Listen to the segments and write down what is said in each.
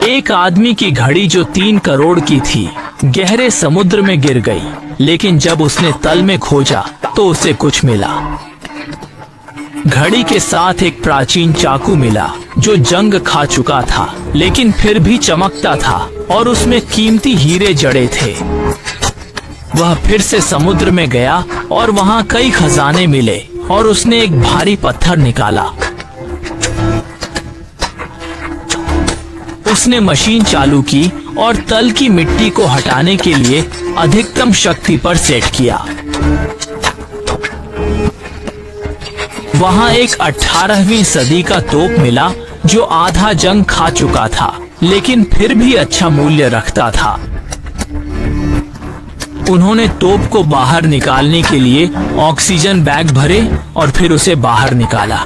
एक आदमी की घड़ी जो 3 करोड़ की थी गहरे समुद्र में गिर गई, लेकिन जब उसने तल में खोजा तो उसे कुछ मिला। घड़ी के साथ एक प्राचीन चाकू मिला जो जंग खा चुका था, लेकिन फिर भी चमकता था और उसमें कीमती हीरे जड़े थे। वह फिर से समुद्र में गया और वहां कई खजाने मिले और उसने एक भारी पत्थर निकाला। उसने मशीन चालू की और तल की मिट्टी को हटाने के लिए अधिकतम शक्ति पर सेट किया। वहां एक 18वीं सदी का तोप मिला जो आधा जंग खा चुका था, लेकिन फिर भी अच्छा मूल्य रखता था। उन्होंने तोप को बाहर निकालने के लिए ऑक्सीजन बैग भरे और फिर उसे बाहर निकाला।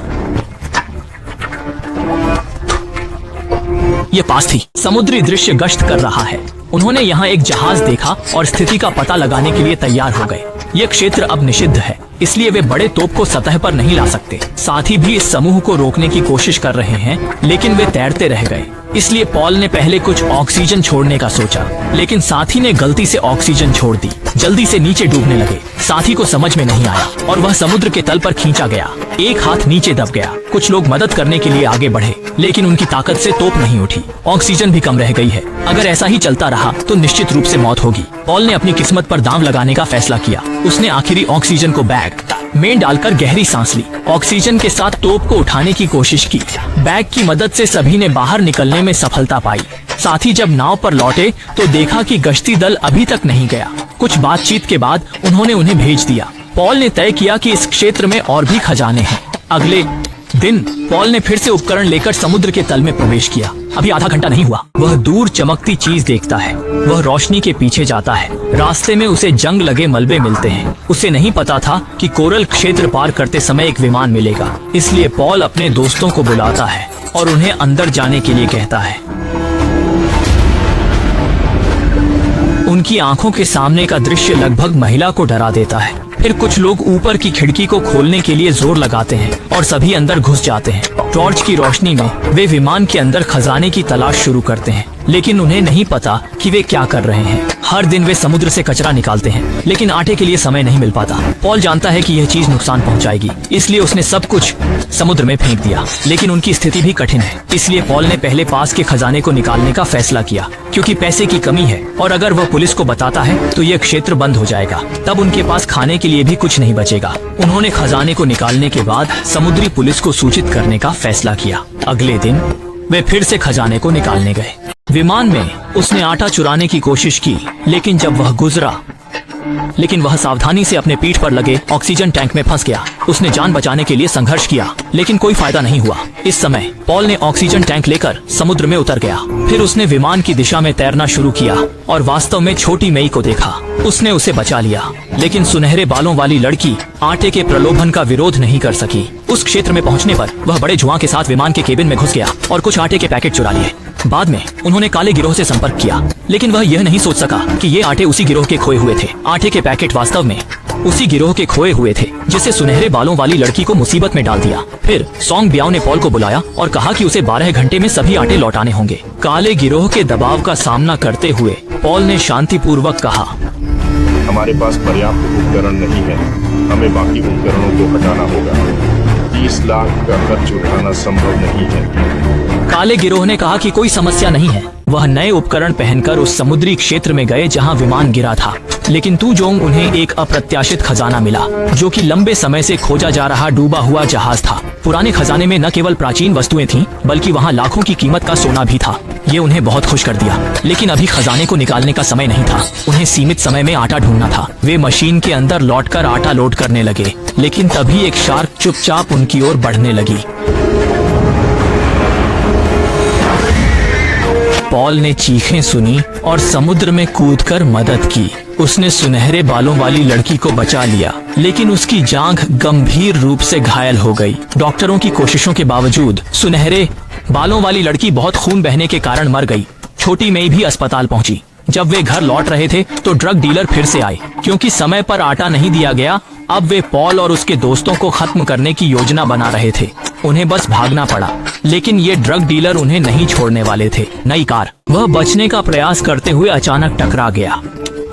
ये पास थी। समुद्री दृश्य गश्त कर रहा है। उन्होंने यहाँ एक जहाज देखा और स्थिति का पता लगाने के लिए तैयार हो गए। ये क्षेत्र अब निषिद्ध है, इसलिए वे बड़े तोप को सतह पर नहीं ला सकते। साथी भी इस समूह को रोकने की कोशिश कर रहे हैं, लेकिन वे तैरते रह गए। इसलिए पॉल ने पहले कुछ ऑक्सीजन छोड़ने का सोचा, लेकिन साथी ने गलती से ऑक्सीजन छोड़ दी। जल्दी से नीचे डूबने लगे। साथी को समझ में नहीं आया और वह समुद्र के तल पर खींचा गया। एक हाथ नीचे दब गया। कुछ लोग मदद करने के लिए आगे बढ़े, लेकिन उनकी ताकत से तोप नहीं उठी। ऑक्सीजन भी कम रह गई है। अगर ऐसा ही चलता रहा तो निश्चित रूप से मौत होगी। पॉल ने अपनी किस्मत पर दांव लगाने का फैसला किया। उसने आखिरी ऑक्सीजन को बैग में डालकर गहरी सांस ली। ऑक्सीजन के साथ तोप को उठाने की कोशिश की। बैग की मदद से सभी ने बाहर निकलने में सफलता पाई। साथी जब नाव पर लौटे तो देखा कि गश्ती दल अभी तक नहीं गया। कुछ बातचीत के बाद उन्होंने उन्हें भेज दिया। पॉल ने तय किया कि इस क्षेत्र में और भी खजाने हैं। अगले दिन पॉल ने फिर से उपकरण लेकर समुद्र के तल में प्रवेश किया। अभी आधा घंटा नहीं हुआ। वह दूर चमकती चीज देखता है। वह रोशनी के पीछे जाता है। रास्ते में उसे जंग लगे मलबे मिलते हैं। उसे नहीं पता था कि कोरल क्षेत्र पार करते समय एक विमान मिलेगा। इसलिए पॉल अपने दोस्तों को बुलाता है और उन्हें अंदर जाने के लिए कहता है। उनकी आंखों के सामने का दृश्य लगभग महिला को डरा देता है। फिर कुछ लोग ऊपर की खिड़की को खोलने के लिए जोर लगाते हैं और सभी अंदर घुस जाते हैं। टॉर्च की रोशनी में वे विमान के अंदर खजाने की तलाश शुरू करते हैं, लेकिन उन्हें नहीं पता कि वे क्या कर रहे हैं। हर दिन वे समुद्र से कचरा निकालते हैं, लेकिन आटे के लिए समय नहीं मिल पाता। पॉल जानता है कि यह चीज नुकसान पहुंचाएगी, इसलिए उसने सब कुछ समुद्र में फेंक दिया। लेकिन उनकी स्थिति भी कठिन है, इसलिए पॉल ने पहले पास के खजाने को निकालने का फैसला किया, क्योंकि पैसे की कमी है और अगर वह पुलिस को बताता है तो यह क्षेत्र बंद हो जाएगा। तब उनके पास खाने के लिए भी कुछ नहीं बचेगा। उन्होंने खजाने को निकालने के बाद समुद्री पुलिस को सूचित करने का फैसला किया। अगले दिन वे फिर से खजाने को निकालने गए। विमान में उसने आटा चुराने की कोशिश की, लेकिन जब वह गुजरा वह सावधानी से अपने पीठ पर लगे ऑक्सीजन टैंक में फंस गया। उसने जान बचाने के लिए संघर्ष किया, लेकिन कोई फायदा नहीं हुआ। इस समय पॉल ने ऑक्सीजन टैंक लेकर समुद्र में उतर गया। फिर उसने विमान की दिशा में तैरना शुरू किया और वास्तव में छोटी मेई को देखा। उसने उसे बचा लिया, लेकिन सुनहरे बालों वाली लड़की आटे के प्रलोभन का विरोध नहीं कर सकी। उस क्षेत्र में पहुंचने पर वह बड़े जुआ के साथ विमान के केबिन में घुस गया और कुछ आटे के पैकेट चुरा लिए। बाद में उन्होंने काले गिरोह से संपर्क किया, लेकिन वह यह नहीं सोच सका कि ये आटे उसी गिरोह के खोए हुए थे। आटे के पैकेट वास्तव में उसी गिरोह के खोए हुए थे जिसे सुनहरे बालों वाली लड़की को मुसीबत में डाल दिया। फिर सोंग ब्याओ ने पॉल को बुलाया और कहा कि उसे 12 घंटे में सभी आटे लौटाने होंगे। काले गिरोह के दबाव का सामना करते हुए पॉल ने शांतिपूर्वक कहा, हमारे पास पर्याप्त उपकरण नहीं है, हमें बाकी उपकरणों को हटाना होगा। 30 लाख का खर्च उठाना संभव नहीं है। काले गिरोह ने कहा कि कोई समस्या नहीं है। वह नए उपकरण पहनकर उस समुद्री क्षेत्र में गए जहां विमान गिरा था, लेकिन तू जोंग उन्हें एक अप्रत्याशित खजाना मिला, जो कि लंबे समय से खोजा जा रहा डूबा हुआ जहाज था। पुराने खजाने में न केवल प्राचीन वस्तुएं थीं, बल्कि वहां लाखों की कीमत का सोना भी था। ये उन्हें बहुत खुश कर दिया, लेकिन अभी खजाने को निकालने का समय नहीं था। उन्हें सीमित समय में आटा ढूंढना था। वे मशीन के अंदर लौटकर आटा लोड करने लगे, लेकिन तभी एक शार्क चुपचाप उनकी ओर बढ़ने लगी। पॉल ने चीखें सुनी और समुद्र में कूदकर मदद की। उसने सुनहरे बालों वाली लड़की को बचा लिया, लेकिन उसकी जांघ गंभीर रूप से घायल हो गई। डॉक्टरों की कोशिशों के बावजूद सुनहरे बालों वाली लड़की बहुत खून बहने के कारण मर गई। छोटी मेई भी अस्पताल पहुंची। जब वे घर लौट रहे थे तो ड्रग डीलर फिर से आए। क्योंकि समय पर आटा नहीं दिया गया, अब वे पॉल और उसके दोस्तों को खत्म करने की योजना बना रहे थे। उन्हें बस भागना पड़ा। लेकिन ये ड्रग डीलर उन्हें नहीं छोड़ने वाले थे। नई कार। वह बचने का प्रयास करते हुए अचानक टकरा गया।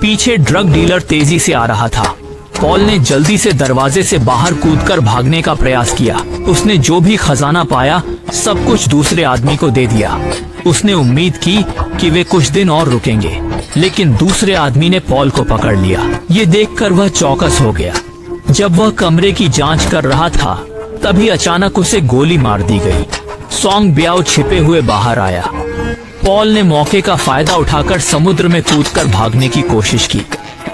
पीछे ड्रग डीलर तेजी से आ रहा था। पॉल ने जल्दी से दरवाजे से बाहर कूदकर भागने का प्रयास किया। उसने जो भी खजाना पाया सब कुछ दूसरे आदमी को दे दिया। उसने उम्मीद की कि वे कुछ दिन और रुकेंगे, लेकिन दूसरे आदमी ने पॉल को पकड़ लिया। ये देखकर वह चौकस हो गया। जब वह कमरे की जांच कर रहा था तभी अचानक उसे गोली मार दी गई। सॉन्ग ब्याओ छिपे हुए बाहर आया। पॉल ने मौके का फायदा उठाकर समुद्र में कूदकर भागने की कोशिश की।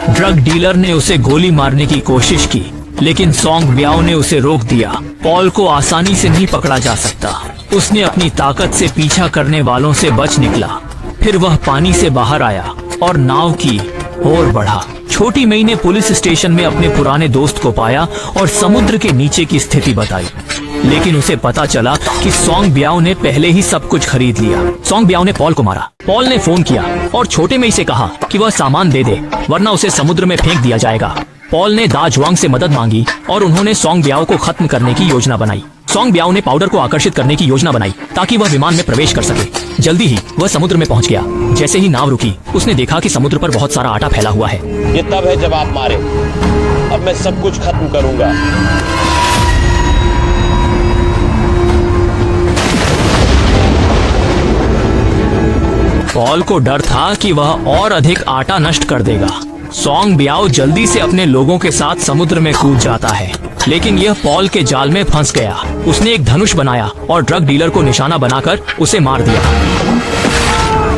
ड्रग डीलर ने उसे गोली मारने की कोशिश की, लेकिन सॉन्ग ब्याओ ने उसे रोक दिया। पॉल को आसानी से नहीं पकड़ा जा सकता। उसने अपनी ताकत से पीछा करने वालों से बच निकला। फिर वह पानी से बाहर आया और नाव की ओर बढ़ा। छोटी मई ने पुलिस स्टेशन में अपने पुराने दोस्त को पाया और समुद्र के नीचे की स्थिति बताई, लेकिन उसे पता चला कि सॉन्ग ब्याओ ने पहले ही सब कुछ खरीद लिया। सॉन्ग ब्याओ ने पॉल को मारा। पॉल ने फोन किया और छोटे मई से कहा कि वह सामान दे दे, वरना उसे समुद्र में फेंक दिया जाएगा। पॉल ने दा जुआंग से मदद मांगी और उन्होंने सॉन्ग ब्याओ को खत्म करने की योजना बनाई। सॉन्ग ब्याओ ने पाउडर को आकर्षित करने की योजना बनाई ताकि वह विमान में प्रवेश कर सके। जल्दी ही वह समुद्र में पहुंच गया। जैसे ही नाव रुकी उसने देखा कि समुद्र पर बहुत सारा आटा फैला हुआ है। ये तब है जब आप मारे। अब मैं सब कुछ खत्म करूंगा। पॉल को डर था कि वह और अधिक आटा नष्ट कर देगा। सॉन्ग ब्याओ जल्दी से अपने लोगों के साथ समुद्र में कूद जाता है, लेकिन यह पॉल के जाल में फंस गया। उसने एक धनुष बनाया और ड्रग डीलर को निशाना बनाकर उसे मार दिया।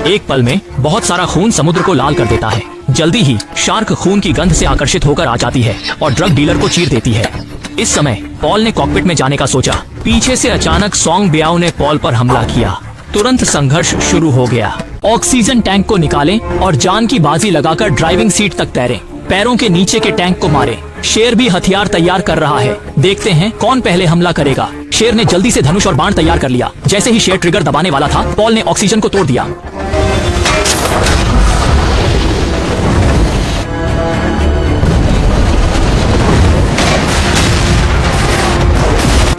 एक पल में बहुत सारा खून समुद्र को लाल कर देता है। जल्दी ही शार्क खून की गंध से आकर्षित होकर आ जाती है और ड्रग डीलर को चीर देती है। इस समय पॉल ने कॉकपिट में जाने का सोचा। पीछे से अचानक सॉन्ग ब्याओ ने पॉल पर हमला किया। तुरंत संघर्ष शुरू हो गया। ऑक्सीजन टैंक को निकालें और जान की बाजी लगाकर ड्राइविंग सीट तक तैरें। पैरों के नीचे के टैंक को मारें। शेर भी हथियार तैयार कर रहा है। देखते हैं कौन पहले हमला करेगा। शेर ने जल्दी से धनुष और बाण तैयार कर लिया। जैसे ही शेर ट्रिगर दबाने वाला था, पॉल ने ऑक्सीजन को तोड़ दिया।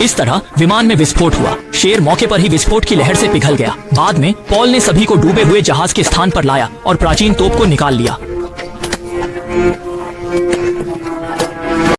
इस तरह विमान में विस्फोट हुआ। शेर मौके पर ही विस्फोट की लहर से पिघल गया। बाद में पॉल ने सभी को डूबे हुए जहाज के स्थान पर लाया और प्राचीन तोप को निकाल लिया।